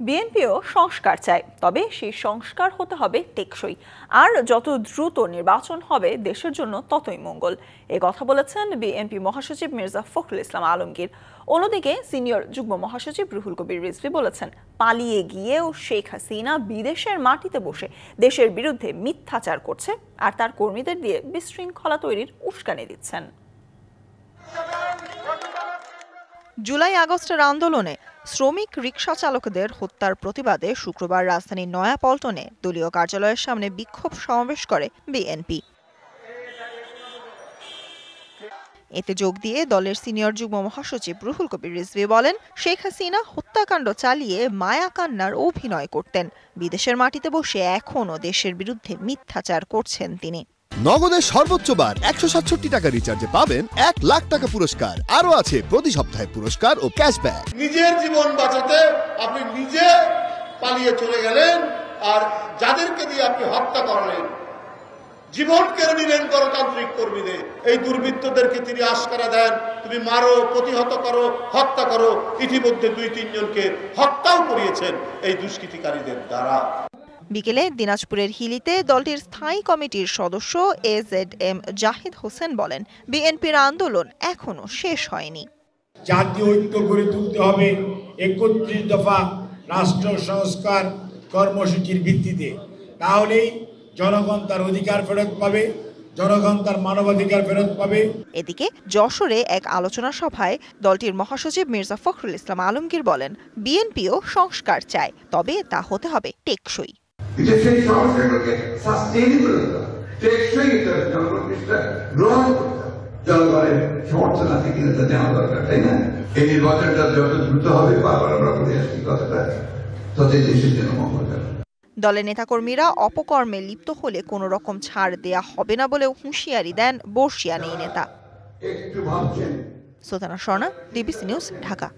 বিএনপিও সংস্কার চায়, তবে সেই সংস্কার হতে হবে টেকসই। আর যত দ্রুত নির্বাচন হবে দেশের জন্য ততই মঙ্গল। এ কথা বলেছেন বিএনপি মহাসচিব মির্জা ফখরুল ইসলাম আলমগীর। অন্যদিকে সিনিয়র যুগ্ম মহাসচিব রুহুল কবির রিজভী বলেছেন, পালিয়ে গিয়েও শেখ হাসিনা বিদেশের মাটিতে বসে দেশের বিরুদ্ধে মিথ্যাচার করছে আর তার কর্মীদের দিয়ে বিশৃঙ্খলা তৈরির উস্কানি দিচ্ছেন। জুলাই আগস্টের আন্দোলনে শ্রমিক রিকশা চালকদের হত্যার প্রতিবাদে শুক্রবার রাজধানীর নয়াপল্টনে দলীয় কার্যালয়ের সামনে বিক্ষোভ সমাবেশ করে বিএনপি। এতে যোগ দিয়ে দলের সিনিয়র যুগ্ম মহাসচিব রুহুল কবির রিজভী বলেন, শেখ হাসিনা হত্যাকাণ্ড চালিয়ে মায়া কান্নার অভিনয় করতেন। বিদেশের মাটিতে বসে এখনও দেশের বিরুদ্ধে মিথ্যাচার করছেন তিনি। নগদের সর্বোচ্চ বার 167 টাকা রিচার্জে পাবেন 1 লাখ টাকা পুরস্কার। আরো আছে প্রতি সপ্তাহে পুরস্কার ও ক্যাশব্যাক। নিজের জীবন বাঁচাতে আপনি নিজে পালিয়ে চলে গেলেন, আর যাদেরকে দিয়ে আপনি হত্যা করালেন, জীবন কেড়ে নিলেন গণতান্ত্রিক কর্মীদের। এই দুর্বৃত্তদেরকে তিনি আশকারা দেন, তুমি মারো, প্রতিহত করো, হত্যা করো। ইতিমধ্যে 2-3 জনকে হত্যাও করিয়েছেন এই দুষ্কৃতিকারীদের দ্বারা। বিকেলে দিনাজপুরের হিলিতে দলটির স্থায়ী কমিটির সদস্য এজেডএম জাহিদ হোসেন বলেন, বিএনপির আন্দোলন এখনো শেষ হয়নি। জাতীয় ঐক্য গড়ে তুলতে হবে 31 দফা রাষ্ট্র সংস্কার কর্মসূচির ভিত্তিতে। তাহলেই জনগণ তার অধিকার ফেরত পাবে, জনগণ তার মানবাধিকার ফেরত পাবে। এদিকে যশোরে এক আলোচনা সভায় দলটির মহাসচিব মির্জা ফখরুল ইসলাম আলমগীর বলেন, বিএনপিও সংস্কার চায়, তবে তা হতে হবে টেকসই। সেই সংস্কারটাকে সাস্টেইনেবল টেকসই গ্রহণ করতে হবে। জনগণের সমর্থন আছে কিনা তা জানা দরকার, তাই না? এই নির্বাচনটা যত দ্রুত হবে, বারবার আমরা বলে আসছি কথাটা, ততই দেশের জন্য মঙ্গল হবে। দলের নেতাকর্মীরা অপকর্মে লিপ্ত হলে কোনো রকম ছাড় দেয়া হবে না বলেও হুঁশিয়ারি দেন বর্ষিয়ান এই নেতা। একটু ভাবছেন। Sultana Swarna, DBC news, Dhaka.